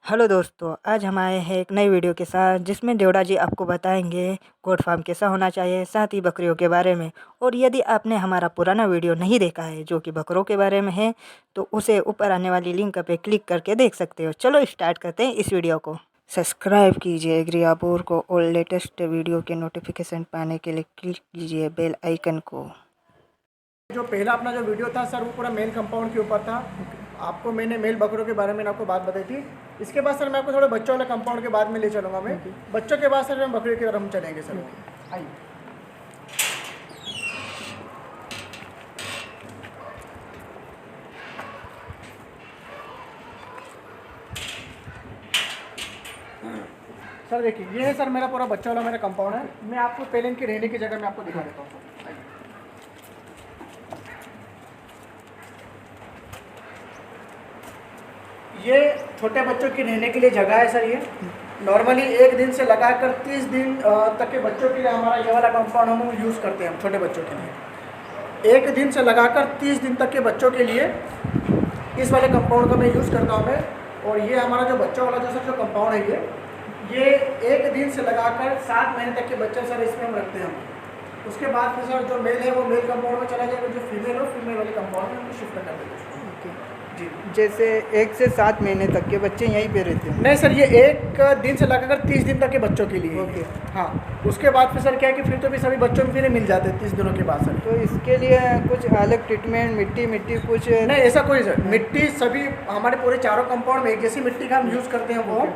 Hello दोस्तों, आज हम आए हैं एक नई वीडियो के साथ जिसमें देवड़ा जी आपको बताएंगे गोट फार्म कैसा होना चाहिए, साथ ही बकरियों के बारे में। और यदि आपने हमारा पुराना वीडियो नहीं देखा है जो कि बकरों के बारे में है, तो उसे ऊपर आने वाली लिंक पे क्लिक करके देख सकते हो। चलो स्टार्ट करते हैं इस वीडियो को। सब्सक्राइब कीजिए एग्रीआबोर को और लेटेस्ट वीडियो के नोटिफिकेशन पाने के लिए क्लिक कीजिए बेल आइकन को। जो पहला अपना जो वीडियो था सर, वो पूरा मेल कंपाउंड के ऊपर था। आपको मैंने मेल बकरों के बारे में आपको बात बताई थी। इसके बाद सर मैं आपको थोड़ा बच्चों वाले कंपाउंड के बाद में ले चलूँगा। मैं बच्चों के बाद सर हम बकरी की तरफ हम चलेंगे सर। आइए। सर देखिए, ये है सर मेरा पूरा बच्चा वाला मेरा कंपाउंड है। मैं आपको पहले इनकी रहने की जगह मैं आपको दिखा देता हूँ। ये छोटे बच्चों की रहने के लिए जगह है सर। ये नॉर्मली 1 दिन से लगाकर 30 दिन तक के बच्चों के लिए हमारा ये वाला कंपाउंड हम यूज़ करते हैं। हम छोटे बच्चों के लिए 1 दिन से लगाकर 30 दिन तक के बच्चों के लिए इस वाले कंपाउंड का मैं यूज़ करता हूँ मैं। और ये हमारा जो बच्चों वाला जो सर जो कंपाउंड है, ये 1 दिन से लगाकर 7 महीने तक के बच्चे सर इसमें हम रखते हैं। उसके बाद में सर जो मेल है वो मेल कंपाउंड में चला जाएगा, जो फीमेल हो फीमेल वाले कंपाउंड में हम शिफ्ट कर देते हैं। जी, जैसे 1 से 7 महीने तक के बच्चे यहीं पे रहते हैं? नहीं सर, ये 1 दिन से लगाकर 30 दिन तक के बच्चों के लिए। ओके। हाँ, उसके बाद फिर सर क्या है कि फिर तो भी सभी बच्चों में फिर मिल जाते हैं 30 दिनों के बाद सर। तो इसके लिए कुछ अलग ट्रीटमेंट, मिट्टी कुछ? नहीं ऐसा कोई सर, मिट्टी सभी हमारे पूरे चारों कंपाउंड में एक जैसी मिट्टी का हम यूज़ करते हैं। वो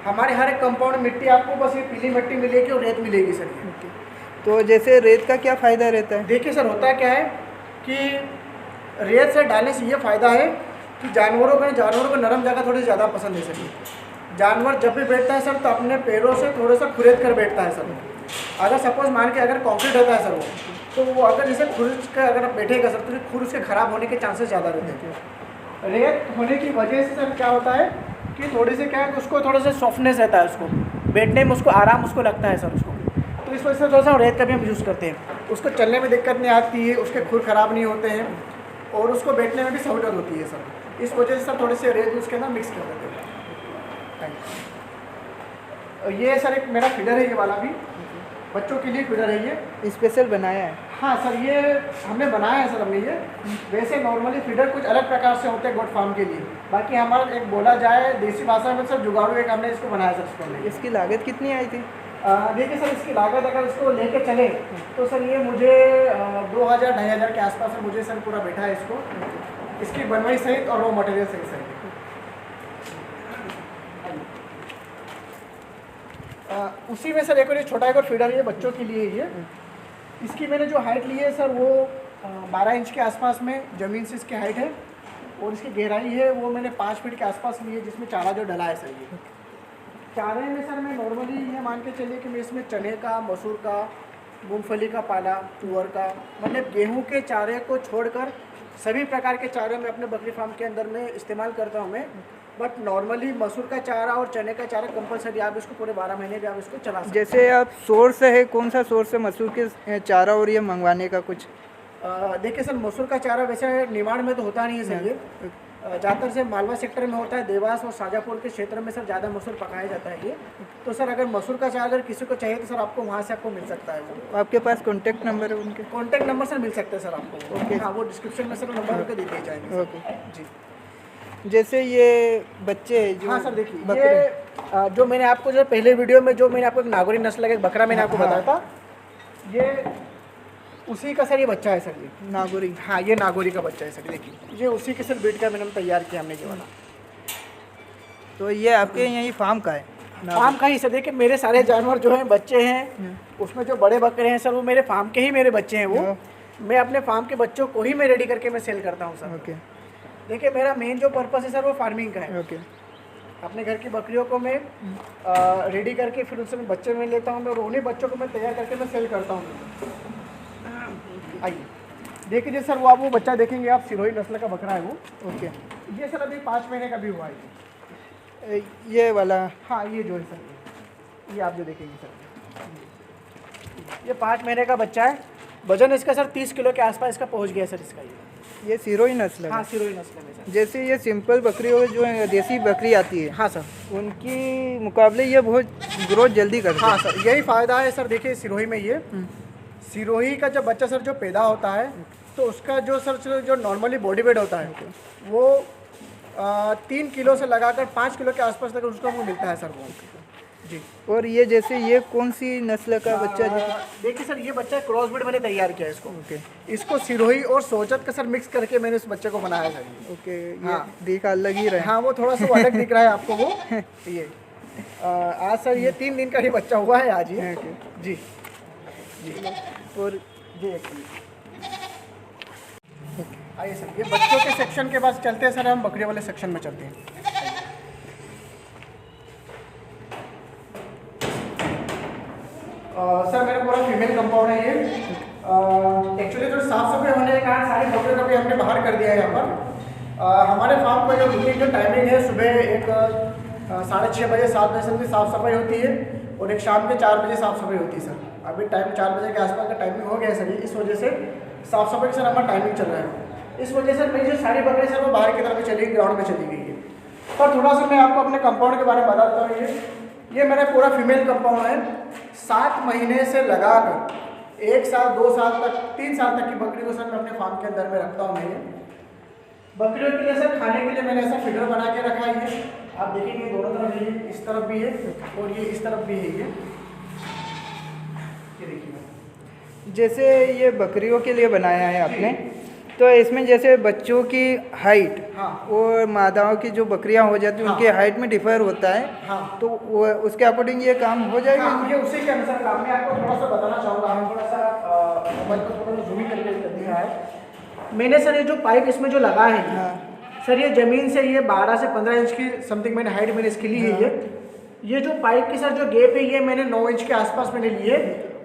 हमारे हर एक कंपाउंड में मिट्टी आपको बस ये पीली मिट्टी मिलेगी और रेत मिलेगी सर। तो जैसे रेत का क्या फ़ायदा रहता है? देखिए सर, होता क्या है कि रेत से डालने से ये फ़ायदा है कि जानवरों को नरम जगह थोड़ी ज़्यादा पसंद है सर। जानवर जब भी बैठता है सर तो अपने पैरों से थोड़ा सा खुरेद कर बैठता है सर। अगर सपोज मान के अगर कंक्रीट होता है सर तो वो अगर जैसे खुर का अगर बैठेगा सर तो खुर उसके ख़राब होने के चांसेस ज़्यादा रहते हैं। रेत होने की वजह से सर क्या होता है कि थोड़ी सी क्या है कि उसको थोड़ा सा सॉफ्टनेस रहता है, उसको बैठने में उसको आराम उसको लगता है सर उसको। तो इस वजह से थोड़ा सा रेत का भी हम यूज़ करते हैं। उसको चलने में दिक्कत नहीं आती है, उसके खुर ख़राब नहीं होते हैं और उसको बैठने में भी सहूलियत होती है सर। इस वजह से सर थोड़े से रेत उसके अंदर मिक्स कर देते हैं। ये सर एक मेरा फीडर है, ये वाला भी बच्चों के लिए फीडर है। ये स्पेशल बनाया है? हाँ सर, ये हमने बनाया है सर हमने ये। वैसे नॉर्मली फीडर कुछ अलग प्रकार से होते हैं गोट फार्म के लिए, बाकी हमारा एक बोला जाए देसी भाषा में सर जुगाड़ू एक हमने इसको बनाया सर इसको। इसकी लागत कितनी आई थी? देखिए सर, इसकी लागत अगर इसको लेके चले तो सर ये मुझे 2000-2500 के आसपास सर मुझे सर पूरा बैठा है इसको, इसकी बनवाई सहित और रॉ मटेरियल सहित सर। उसी में सर एक और ये छोटा एक और फीडर है बच्चों के लिए। ये इसकी मैंने जो हाइट ली है सर वो 12 इंच के आसपास में ज़मीन से इसकी हाइट है और इसकी गहराई है वो मैंने 5 फीट के आसपास ली है, जिसमें चारा जो डला है सर। ये चारे में सर मैं नॉर्मली ये मान के चलिए कि मैं इसमें चने का, मसूर का, मूंगफली का पाला, तुअर का, मतलब गेहूं के चारे को छोड़कर सभी प्रकार के चारे मैं अपने बकरी फार्म के अंदर में इस्तेमाल करता हूं मैं। बट नॉर्मली मसूर का चारा और चने का चारा कंपलसरी आप इसको पूरे 12 महीने भी आप इसको चला सकते हैं। जैसे आप सोर्स है, कौन सा सोर्स है मसूर के चारा और ये मंगवाने का कुछ? देखिए सर, मसूर का चारा वैसे निमाड़ में तो होता नहीं है सर। ये ज़्यादातर से मालवा सेक्टर में होता है, देवास और शाजापुर के क्षेत्र में सर ज़्यादा मसूर पकाया जाता है ये। तो सर अगर मसूर का चारा अगर किसी को चाहिए तो सर आपको वहाँ से आपको मिल सकता है वो। आपके पास कॉन्टैक्ट नंबर है उनके? कॉन्टैक्ट नंबर सर मिल सकते हैं सर आपको। ओके। हाँ, वो डिस्क्रिप्शन में सर नंबर उनके दे दिए जाएंगे। ओके जी। जैसे ये बच्चे जो? हाँ सर, देखिए ये जो मैंने आपको जो पहले वीडियो में जो मैंने आपको एक नागौरी नस्ल का एक बकरा मैंने आपको बताया था, ये उसी का सर ये बच्चा है सर। ये नागौरी? हाँ, ये नागौरी का बच्चा है सर। देखिए ये उसी के सर ब्रीड का मैंने तैयार किया हमने ये वाला। तो ये आपके यहीं फार्म का है? फार्म का ही सर। देखिए मेरे सारे जानवर जो हैं बच्चे हैं, उसमें जो बड़े बकरे हैं सर वो मेरे फार्म के ही मेरे बच्चे हैं। वो मैं अपने फार्म के बच्चों को ही मैं रेडी करके मैं सेल करता हूँ सर। ओके। देखिए मेरा मेन जो पर्पस है सर वो फार्मिंग का है। ओके। अपने घर की बकरियों को मैं रेडी करके फिर उससे मैं बच्चे में लेता हूँ और उन्हीं बच्चों को मैं तैयार करके मैं सेल करता हूँ। आइए देखिए सर, वो आप वो बच्चा देखेंगे आप, सिरोही नस्ल का बकरा है वो। ओके। ये सर अभी 5 महीने का भी हुआ है ये वाला? हाँ, ये जो है सर, ये आप जो देखेंगे सर, ये 5 महीने का बच्चा है। वजन इसका सर 30 किलो के आसपास इसका पहुंच गया सर इसका। ये ये सिरोही नस्ल है। हाँ, सिरोही नस्ल में सर। जैसे ये सिंपल बकरी हो जो देसी बकरी आती है, हाँ सर, उनकी मुकाबले ये बहुत ग्रोथ जल्दी करती है। हाँ सर, यही फ़ायदा है सर। देखिए सिरोही में ये सिरोही का जब बच्चा सर जो पैदा होता है तो उसका जो सर जो नॉर्मली बॉडी वेट होता है वो 3 किलो से लगाकर 5 किलो के आसपास तक उसको वो मिलता है सर वो जी। और ये जैसे ये कौन सी नस्ल का बच्चा है? देखिए सर, ये बच्चा क्रॉस ब्रीड मैंने तैयार किया है इसको। इसको सिरोही और सोचत का सर मिक्स करके मैंने इस बच्चे को बनाया सर ये। ओके, ये हाँ। देखा अलग ही रहा है। हाँ, वो थोड़ा सा अलग दिख रहा है आपको वो ये आज सर ये 3 दिन का ही बच्चा हुआ है आज ये जी जी। और जी आइए सर, ये बच्चों के सेक्शन के पास चलते हैं सर, हम बकरी वाले सेक्शन में चलते हैं। सर मेरा पूरा फीमेल कंपाउंड है ये। एक्चुअली जो साफ सफाई होने के कारण सारी बकरियों को भी हमने बाहर कर दिया है यहाँ पर। हमारे फार्म का जो रूटीन जो टाइमिंग है, सुबह एक 6:30 बजे 7 बजे से साफ़ सफाई होती है और एक शाम के 4 बजे साफ़ सफाई होती है सर। अभी टाइम 4 बजे के आसपास का टाइमिंग हो गया है सर, इस वजह से साफ़ सफाई सर हमारा टाइमिंग चल रहा है। इस वजह से मेरी जो सारी बकरी सर वो बाहर की तरफ चली गई, ग्राउंड में चली गई है। पर थोड़ा सा मैं आपको अपने कंपाउंड के बारे में बताता हूँ। ये मेरा पूरा फीमेल कंपाउंड है। 7 महीने से लगाकर 1 साल 2 साल तक 3 साल तक की बकरी को सर मैं अपने फार्म के अंदर में रखता हूँ। मैं ये बकरियों के लिए सर खाने के लिए मैंने ऐसा फीडर बना के रखा है। ये आप देखेंगे दोनों तरफ, ये इस तरफ भी है और ये इस तरफ भी है। ये देखिए, जैसे ये बकरियों के लिए बनाया है आपने, तो इसमें जैसे बच्चों की हाइट हाँ और मादाओं की जो बकरियां हो जाती हैं हाँ। उनकी हाइट में डिफर होता है, हाँ तो वो उसके अकॉर्डिंग ये काम हो जाएगा। हाँ, ये उसी के अनुसार काम। मैं आपको थोड़ा सा बताना चाहूँगा। हम थोड़ा सा मोबाइल को थोड़ा सा जूम करके कर दिया है मैंने सर। ये जो पाइप इसमें जो लगा है सर, ये ज़मीन से ये 12 से 15 इंच की समथिंग मैंने हाइट मैंने इसकी ली है। ये जो पाइप की सर जो गैप है ये मैंने 9 इंच के आसपास मैंने लिए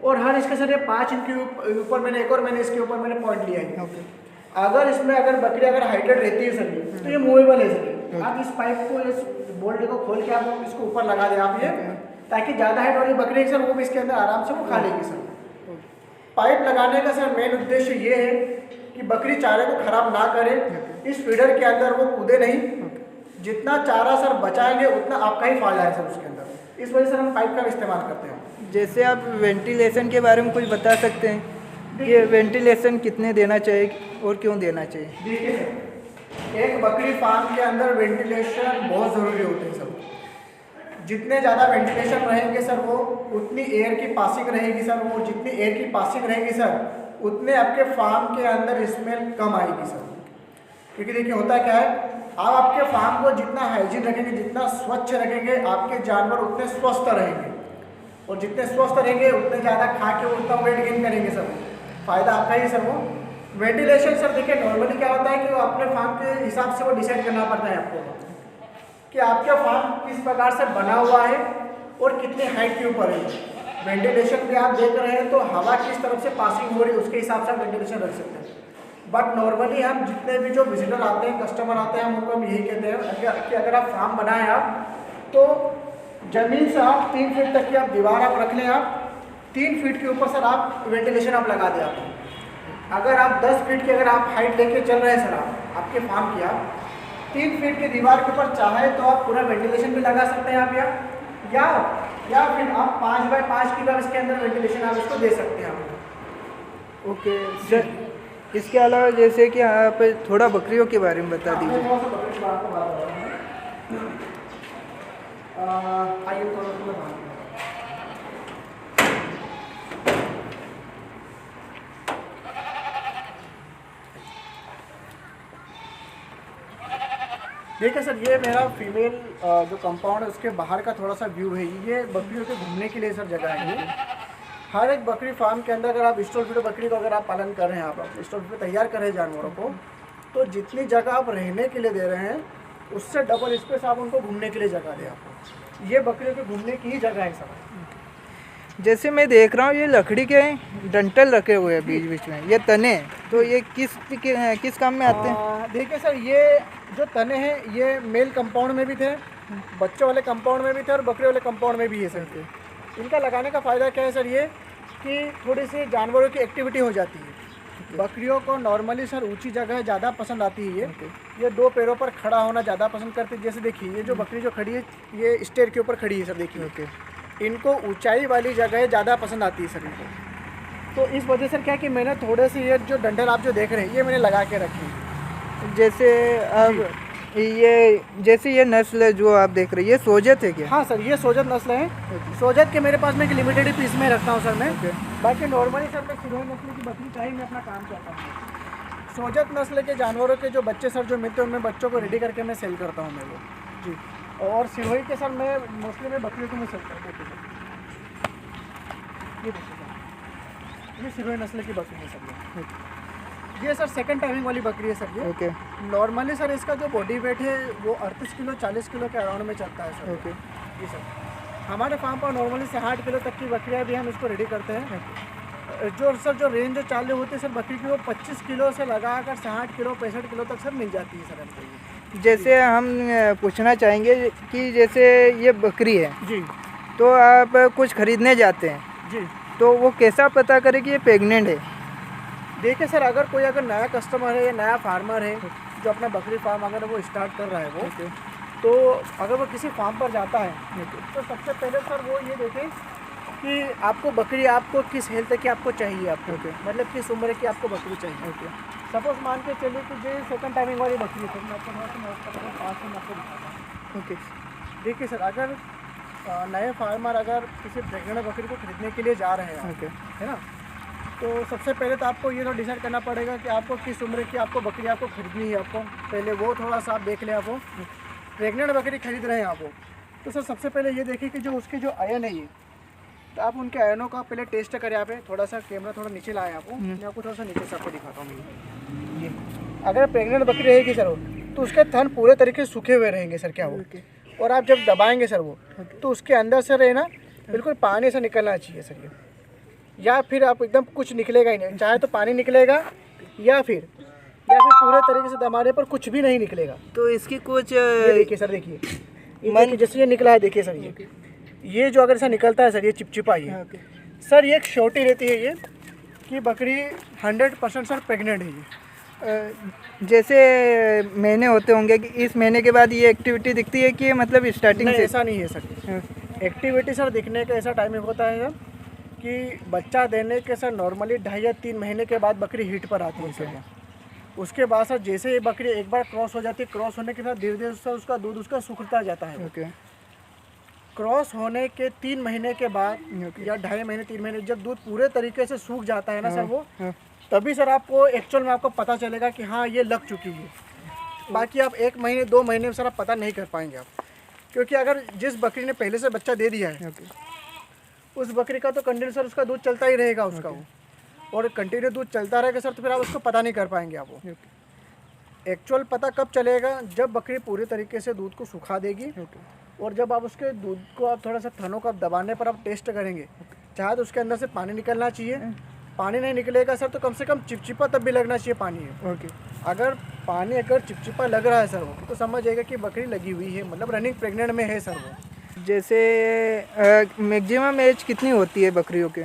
और हर इसके सर ये 5 इंच के ऊपर मैंने एक और मैंने इसके ऊपर मैंने पॉइंट लिया है। अगर इसमें अगर बकरी अगर हाइटेड रहती है सर तो ये मूवेबल है सर। आप इस पाइप को, इस बोल्ट को खोल के आप इसको ऊपर लगा दें आप ये, ताकि ज़्यादा हाइट वाली बकरी है सर वो भी इसके अंदर आराम से वो खा लेगी सर। पाइप लगाने का सर मेन उद्देश्य ये है कि बकरी चारे को खराब ना करे, इस फीडर के अंदर वो कूदे नहीं। जितना चारा सर बचाएंगे उतना आपका ही फायदा है सर उसके अंदर। इस वजह से हम पाइप का इस्तेमाल करते हैं। जैसे आप वेंटिलेशन के बारे में कुछ बता सकते हैं कि वेंटिलेशन कितने देना चाहिए और क्यों देना चाहिए? देखिए सर, एक बकरी फार्म के अंदर वेंटिलेशन बहुत ज़रूरी होते हैं सर। जितने ज़्यादा वेंटिलेशन रहेंगे सर वो उतनी एयर की पासिंग रहेगी सर। वो जितनी एयर की पासिंग रहेगी सर उतने आपके फार्म के अंदर स्मेल कम आएगी सर। क्योंकि देखिए होता क्या है, आप आपके फार्म को जितना हाइजीन रखेंगे, जितना स्वच्छ रखेंगे, आपके जानवर उतने स्वस्थ रहेंगे और जितने स्वस्थ रहेंगे उतने ज़्यादा खा के उतना वेट गेन करेंगे सर। फ़ायदा आपका ही सर। वो वेंटिलेशन सर देखिए नॉर्मली क्या होता है कि वो अपने फार्म के हिसाब से वो डिसाइड करना पड़ता है आपको कि आपका फार्म किस प्रकार से बना हुआ है और कितने हाइट के ऊपर है। वेंटिलेशन भी आप देख रहे हैं तो हवा किस तरफ से पासिंग हो रही है उसके हिसाब से आप वेंटिलेशन रख सकते हैं। बट नॉर्मली हम जितने भी जो विजिटर आते हैं, कस्टमर आते हैं, हम उनको हम यही कहते हैं कि अगर आप फार्म बनाएं आप तो ज़मीन से आप 3 फीट तक की आप दीवार आप रख लें। आप 3 फीट के ऊपर सर आप वेंटिलेशन आप लगा दें। आप अगर आप 10 फीट की अगर आप हाइट लेके चल रहे हैं सर आपके फार्म की, आप 3 फीट की दीवार के ऊपर चाहे तो आप पूरा वेंटिलेशन भी लगा सकते हैं आप या फिर आप 5 बाय 5 की इसके अंदर वेंटिलेशन आप इसको दे सकते हैं आप। ओके सर, इसके अलावा जैसे कि आप थोड़ा बकरियों के बारे में बता दीजिए। थोड़ा सा बकरी के बारे में बात कर रहा हूँ। आइए थोड़ा सा देखिए सर, ये मेरा फीमेल जो कंपाउंड है उसके बाहर का थोड़ा सा व्यू है। ये बकरियों के घूमने के लिए सर जगह है। ये हर एक बकरी फार्म के अंदर अगर आप स्टॉल फीड बकरी को अगर आप पालन कर रहे हैं, आप स्टॉल फीड तैयार कर रहे हैं जानवरों को, तो जितनी जगह आप रहने के लिए दे रहे हैं उससे डबल स्पेस आप उनको घूमने के लिए जगह दें। आपको ये बकरियों के घूमने की ही जगह है सर। जैसे मैं देख रहा हूँ ये लकड़ी के डंटल रखे हुए हैं बीच बीच में, ये तने, तो ये किस काम में आते हैं? देखिए सर, ये जो तने हैं ये मेल कंपाउंड में भी थे, बच्चों वाले कंपाउंड में भी थे और बकरे वाले कंपाउंड में भी है सर। इनका लगाने का फ़ायदा क्या है सर, ये कि थोड़ी सी जानवरों की एक्टिविटी हो जाती है। बकरियों को नॉर्मली सर ऊंची जगह ज़्यादा पसंद आती है ये 2 पैरों पर खड़ा होना ज़्यादा पसंद करती है। जैसे देखिए ये जो बकरी जो खड़ी है ये स्टेयर के ऊपर खड़ी है सर, देखिए इनको ऊंचाई वाली जगह ज़्यादा पसंद आती है सर इनको। तो इस वजह से क्या कि मैंने थोड़े से ये जो डंडल आप जो देख रहे हैं ये मैंने लगा के रखे हैं। जैसे अब ये नस्ल जो आप देख रहे हैं ये सोजत है क्या? हाँ सर, ये सोजत नस्ल है। सोजत के मेरे पास में एक लिमिटेड पीस में रखता हूँ सर मैं। बाकी नॉर्मली सर मैं सिरोही नस्ल की बकरी चाहिए मैं अपना काम करता हूँ। सोजत नस्ल के जानवरों के जो बच्चे सर जो मिलते हैं उनमें बच्चों को रेडी करके मैं सेल करता हूँ मैं वो जी। और सिरोही के सर मैं मोस्टली मैं बकरियों को मैं सेल करता हूँ। ये देखिए सर, ये सिरोही नस्ल की बकरी है सर। ये सर सेकंड टाइमिंग वाली बकरी है सर ये। नॉर्मली सर इसका जो बॉडी वेट है वो 38 किलो 40 किलो के अराउंड में चलता है सर। जी सर, हमारे फार्म पर नॉर्मली 60 किलो तक की बकरियाँ भी हम इसको रेडी करते हैं। जो सर जो रेंज जो चालू होती है सर बकरी की वो 25 किलो से लगाकर 60 किलो 65 किलो तक सर मिल जाती है सर हमको। जैसे हम पूछना चाहेंगे कि जैसे ये बकरी है जी, तो आप कुछ खरीदने जाते हैं जी, तो वो कैसा पता करे कि ये प्रेग्नेंट है? देखिए सर, अगर नया कस्टमर है या नया फार्मर है जो अपना बकरी फार्म अगर वो स्टार्ट कर रहा है वो तो अगर वो किसी फार्म पर जाता है तो सबसे पहले सर वो ये देखें कि आपको बकरी आपको किस हेल्थ की आपको चाहिए, आपको मतलब किस उम्र की आपको बकरी चाहिए। सपोज मान के चलिए कि जो सेकंड टाइमिंग वाली बकरी है मैं आपको पास में आपको दिखाता हूँ। देखिए सर, अगर नए फार्मर अगर किसी प्रेग्नेंट बकरी को खरीदने के लिए जा रहे हैं है ना, तो सबसे पहले तो आपको ये तो डिसाइड करना पड़ेगा कि आपको किस उम्र की आपको बकरी आपको खरीदनी है। आपको पहले वो थोड़ा सा आप देख लें। आप प्रेग्नेंट बकरी खरीद रहे हैं आप तो सर सबसे पहले ये देखिए कि जो उसके जो आयन है ये, तो आप उनके आयनों का पहले टेस्ट करें। आप थोड़ा सा कैमरा थोड़ा नीचे लाएं आपको, मैं आपको थोड़ा सा नीचे से आपको दिखाता हूँ। ये अगर प्रेग्नेंट बकरी रहेगी सर वो तो उसके थन पूरे तरीके से सूखे हुए रहेंगे सर क्या वो, और आप जब दबाएंगे सर वो तो उसके अंदर से रहे ना बिल्कुल पानी से निकलना चाहिए सर ये, या फिर आप एकदम कुछ निकलेगा ही नहीं, चाहे तो पानी निकलेगा या फिर पूरे तरीके से दबाने पर कुछ भी नहीं निकलेगा। तो इसकी कुछ ये देखिए सर, देखिए जैसे ये निकला है, देखिए सर ये जो अगर ऐसा निकलता है सर ये चिपचिपा ये सर ये एक श्योरिटी रहती है ये कि बकरी 100% सर प्रेग्नेंट है ये। जैसे महीने होते होंगे कि इस महीने के बाद ये एक्टिविटी दिखती है कि मतलब स्टार्टिंग से? ऐसा नहीं है सर, एक्टिविटी सर दिखने का ऐसा टाइमिंग होता है सर कि बच्चा देने के सर नॉर्मली 2.5 या 3 महीने के बाद बकरी हीट पर आती है सर। उसके बाद सर जैसे ये बकरी एक बार क्रॉस हो जाती है, क्रॉस होने के बाद धीरे धीरे सर उसका दूध उसका सूखता जाता है। क्रॉस होने के 3 महीने के बाद या 2.5 महीने 3 महीने जब दूध पूरे तरीके से सूख जाता है ना सर वो, तभी सर आपको एक्चुअल में आपको पता चलेगा कि हाँ ये लग चुकी है। बाकी आप 1 महीने 2 महीने में सर आप पता नहीं कर पाएंगे आप, क्योंकि अगर जिस बकरी ने पहले से बच्चा दे दिया है उस बकरी का तो कंटिन्यू सर उसका दूध चलता ही रहेगा उसका वो, और कंटिन्यू दूध चलता रहेगा सर, तो फिर आप उसको पता नहीं कर पाएंगे आप वो। एक्चुअल पता कब चलेगा जब बकरी पूरी तरीके से दूध को सुखा देगी, और जब आप उसके दूध को आप थोड़ा सा थनों को आप दबाने पर आप टेस्ट करेंगे, चाहे तो उसके अंदर से पानी निकलना चाहिए। पानी नहीं निकलेगा सर तो कम से कम चिपचिपा तब भी लगना चाहिए पानी है। अगर पानी अगर चिपचिपा लग रहा है सर वो तो समझ जाएगा कि बकरी लगी हुई है, मतलब रनिंग प्रेग्नेंट में है सर वो। जैसे मैक्सिमम एज कितनी होती है बकरियों के?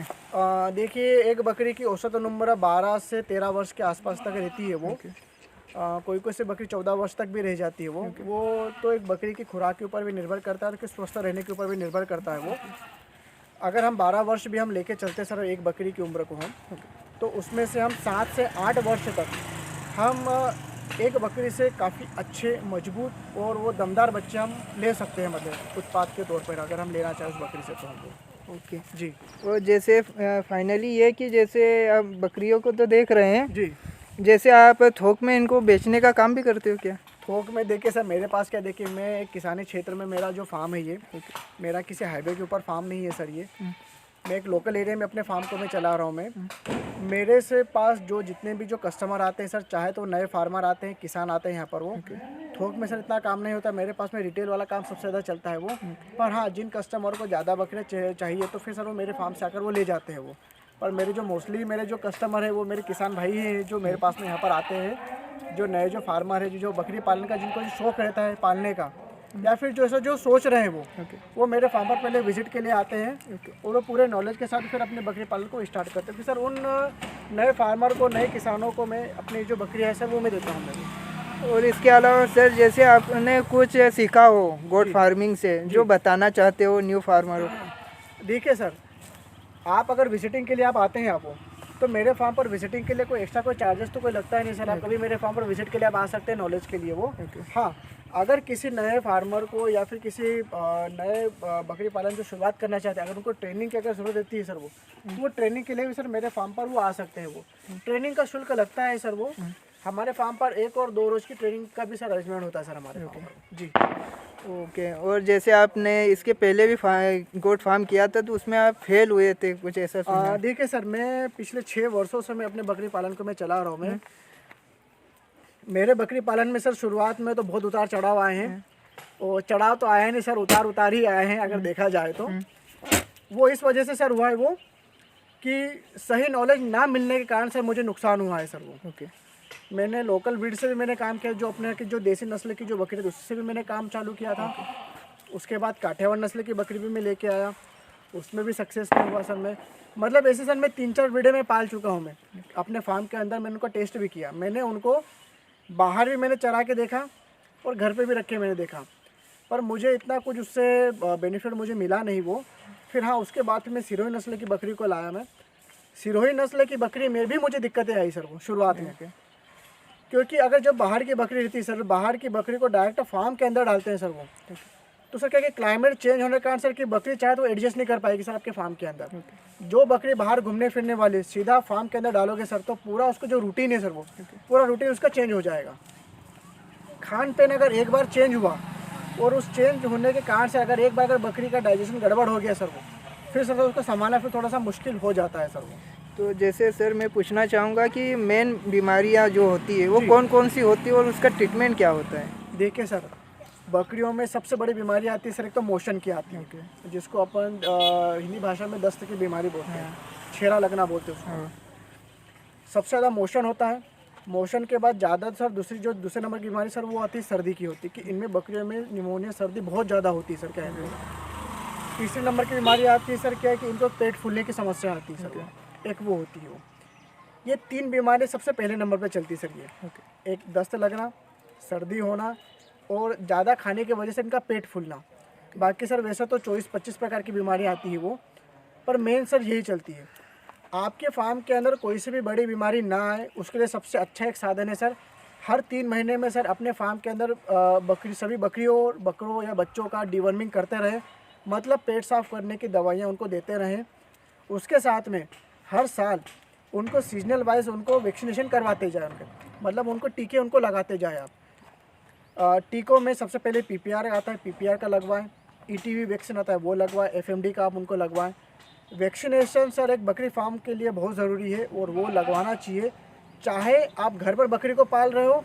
देखिए एक बकरी की औसत उम्र 12 से 13 वर्ष के आसपास तक रहती है वो। कोई कोई से बकरी 14 वर्ष तक भी रह जाती है वो तो एक बकरी की खुराक के ऊपर भी निर्भर करता है और किस स्वस्थ रहने के ऊपर भी निर्भर करता है वो। अगर हम 12 वर्ष भी हम लेके चलते सर एक बकरी की उम्र को हम, तो उसमें से हम 7 से 8 वर्ष तक हम एक बकरी से काफ़ी अच्छे मजबूत और वो दमदार बच्चे हम ले सकते हैं, मतलब उत्पाद के तौर पर अगर हम लेना चाहें उस बकरी से तो हमको। जी, और जैसे फाइनली ये कि जैसे अब बकरियों को तो देख रहे हैं जी, जैसे आप थोक में इनको बेचने का काम भी करते हो क्या? थोक में देखिए सर मेरे पास क्या, देखिए मैं एक किसानी क्षेत्र में मेरा जो फार्म है ये मेरा किसी हाईवे के ऊपर फार्म नहीं है सर ये, मैं एक लोकल एरिया में अपने फार्म को मैं चला रहा हूँ मैं। मेरे से पास जो जितने भी जो कस्टमर आते हैं सर, चाहे तो नए फार्मर आते हैं, किसान आते हैं यहाँ पर वो थोक में सर इतना काम नहीं होता मेरे पास में, रिटेल वाला काम सबसे ज़्यादा चलता है वो। पर हाँ, जिन कस्टमर को ज़्यादा बकरे चाहिए तो फिर सर वो मेरे फार्म से आकर वो ले जाते हैं वो। पर मेरे जो मोस्टली मेरे जो कस्टमर है वो मेरे किसान भाई हैं जो मेरे पास में यहाँ पर आते हैं, जो नए जो फार्मर है जो बकरी पालने का जिनको जो शौक़ रहता है पालने का, या फिर जो ऐसा जो सोच रहे हैं ओके। वो मेरे फार्म पर पहले विजिट के लिए आते हैं और वो पूरे नॉलेज के साथ फिर अपने बकरी पालन को स्टार्ट करते हैं। कि सर उन नए फार्मर को, नए किसानों को मैं अपनी जो बकरी है सर वो मैं देता हूँ मैं। और इसके अलावा सर जैसे आपने कुछ सीखा हो गोट फार्मिंग से जो बताना चाहते हो न्यू फार्मर हो। देखिए सर, आप अगर विजिटिंग के लिए आप आते हैं आपको, तो मेरे फार्म पर विजिटिंग के लिए कोई एक्स्ट्रा कोई चार्जेस तो कोई लगता है नहीं सर। आप कभी मेरे फार्म पर विजिट के लिए आप आ सकते हैं नॉलेज के लिए वो। हाँ, अगर किसी नए फार्मर को या फिर किसी नए बकरी पालन जो शुरुआत करना चाहते हैं, अगर उनको ट्रेनिंग की अगर ज़रूरत रहती है सर वो ट्रेनिंग के लिए भी सर मेरे फार्म पर वो आ सकते हैं। वो ट्रेनिंग का शुल्क लगता है सर। वो हमारे फार्म पर 1 और 2 रोज़ की ट्रेनिंग का भी सर अरेंजमेंट होता है सर हमारे फार्म पर। जी ओके। और जैसे आपने इसके पहले भी गोट फार्म किया था तो उसमें आप फेल हुए थे, कुछ ऐसा सुना है? देखिए सर, मैं पिछले 6 वर्षों से मैं अपने बकरी पालन को मैं चला रहा हूँ। मैं मेरे बकरी पालन में सर शुरुआत में तो बहुत उतार चढ़ाव आए हैं, और चढ़ाव तो आया नहीं सर, उतार उतार ही आए हैं अगर देखा जाए तो। वो इस वजह से सर हुआ है वो कि सही नॉलेज ना मिलने के कारण सर मुझे नुकसान हुआ है सर वो। ओके। मैंने लोकल ब्रीड से भी मैंने काम किया, जो अपने की जो देसी नस्ल की जो बकरी थी उससे भी मैंने काम चालू किया था। उसके बाद काठियावाड़ नस्ल की बकरी भी मैं लेके आया, उसमें भी सक्सेस नहीं हुआ सर मैं। मतलब ऐसे सर मैं 3-4 ब्रीडें में पाल चुका हूँ मैं अपने फार्म के अंदर। मैंने उनका टेस्ट भी किया, मैंने उनको बाहर भी मैंने चरा के देखा और घर पे भी रख के मैंने देखा, पर मुझे इतना कुछ उससे बेनिफिट मुझे मिला नहीं वो। फिर हाँ, उसके बाद फिर मैं सिरोही नस्ल की बकरी को लाया मैं। सिरोही नस्ल की बकरी में भी मुझे दिक्कतें आई सर वो शुरुआत में, क्योंकि अगर जब बाहर की बकरी रहती है सर, बाहर की बकरी को डायरेक्ट फार्म के अंदर डालते हैं सर वो, तो सर क्या कि क्लाइमेट चेंज होने के कारण सर की बकरी चाहे तो एडजस्ट नहीं कर पाएगी सर आपके फार्म के अंदर। जो बकरी बाहर घूमने फिरने वाली सीधा फार्म के अंदर डालोगे सर, तो पूरा उसका जो रूटीन है सर वो पूरा रूटीन उसका चेंज हो जाएगा। खान पीन अगर एक बार चेंज हुआ और उस चेंज होने के कारण से अगर एक बार अगर बकरी का डाइजेशन गड़बड़ हो गया सर वो, फिर सर उसको संभालना फिर थोड़ा सा मुश्किल हो जाता है सर वो। तो जैसे सर मैं पूछना चाहूँगा कि मेन बीमारियाँ जो होती है वो कौन कौन सी होती है और उसका ट्रीटमेंट क्या होता है? देखिए सर, बकरियों में सबसे बड़ी बीमारी आती है सर, एक तो मोशन की आती है, जिसको अपन हिंदी भाषा में दस्त की बीमारी बोलते हैं, छेरा लगना बोलते हैं उसको। सबसे ज़्यादा मोशन होता है। मोशन के बाद ज़्यादा सर दूसरे नंबर की बीमारी सर वो आती है सर्दी की होती है, कि इनमें बकरियों में निमोनिया सर्दी बहुत ज़्यादा होती है सर। क्या है तीसरे नंबर की बीमारी आती है सर, क्या है कि इनको पेट फूलने की समस्या आती है सर, एक वो होती है वो। ये 3 बीमारी सबसे पहले नंबर पे चलती है सर ये। एक दस्त लगना, सर्दी होना और ज़्यादा खाने की वजह से इनका पेट फूलना। बाकी सर वैसे तो 24-25 प्रकार की बीमारियाँ आती है वो, पर मेन सर यही चलती है। आपके फार्म के अंदर कोई सी भी बड़ी बीमारी ना आए उसके लिए सबसे अच्छा एक साधन है सर, हर 3 महीने में सर अपने फार्म के अंदर सभी बकरियों और बकरों या बच्चों का डिवर्मिंग करते रहें, मतलब पेट साफ़ करने की दवाइयाँ उनको देते रहें। उसके साथ में हर साल उनको सीजनल वाइज उनको वैक्सीनेशन करवाते जाए, उनके मतलब उनको टीके उनको लगाते जाए आप। टीकों में सबसे पहले PPR आता है, PPR का लगवाएं। ETV वैक्सीन आता है वो लगवाएं, FMD का आप उनको लगवाएं। वैक्सीनेशन सर एक बकरी फार्म के लिए बहुत ज़रूरी है और वो लगवाना चाहिए, चाहे आप घर पर बकरी को पाल रहे हो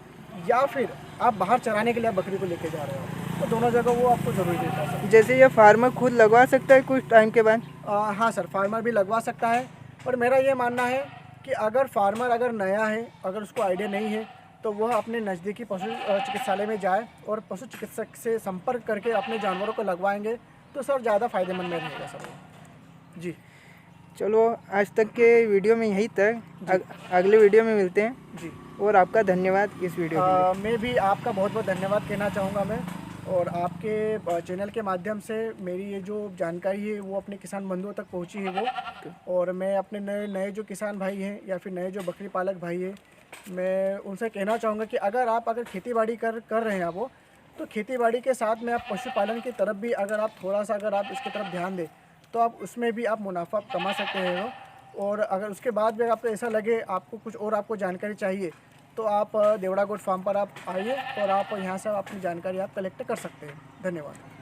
या फिर आप बाहर चराने के लिए आप बकरी को लेके जा रहे हो, तो दोनों जगह वो आपको ज़रूरी रहता है सर। जैसे ये फार्मर खुद लगवा सकता है कुछ टाइम के बाद? हाँ सर, फार्मर भी लगवा सकता है, और मेरा ये मानना है कि अगर फार्मर अगर नया है, अगर उसको आइडिया नहीं है, तो वह अपने नज़दीकी पशु चिकित्सालय में जाए और पशु चिकित्सक से संपर्क करके अपने जानवरों को लगवाएंगे तो सर ज़्यादा फ़ायदेमंद में रहेगा सर। जी चलो आज तक के वीडियो में यही तक, अगले वीडियो में मिलते हैं जी। और आपका धन्यवाद इस वीडियो के लिए। मैं भी आपका बहुत बहुत धन्यवाद कहना चाहूँगा मैं, और आपके चैनल के माध्यम से मेरी ये जो जानकारी है वो अपने किसान बंधुओं तक पहुँची है वो, और मैं अपने नए जो किसान भाई हैं या फिर नए जो बकरी पालक भाई हैं, मैं उनसे कहना चाहूँगा कि अगर खेती-बाड़ी कर रहे हैं आप वो, तो खेती-बाड़ी के साथ में आप पशुपालन की तरफ भी अगर आप थोड़ा सा अगर आप इसकी तरफ ध्यान दें तो आप उसमें भी आप मुनाफा कमा सकते हैं। और अगर उसके बाद भी आपको ऐसा लगे आपको कुछ और आपको जानकारी चाहिए, तो आप देवड़ा गोट फार्म पर आप आइए और आप यहाँ से अपनी जानकारी आप कलेक्ट कर सकते हैं। धन्यवाद।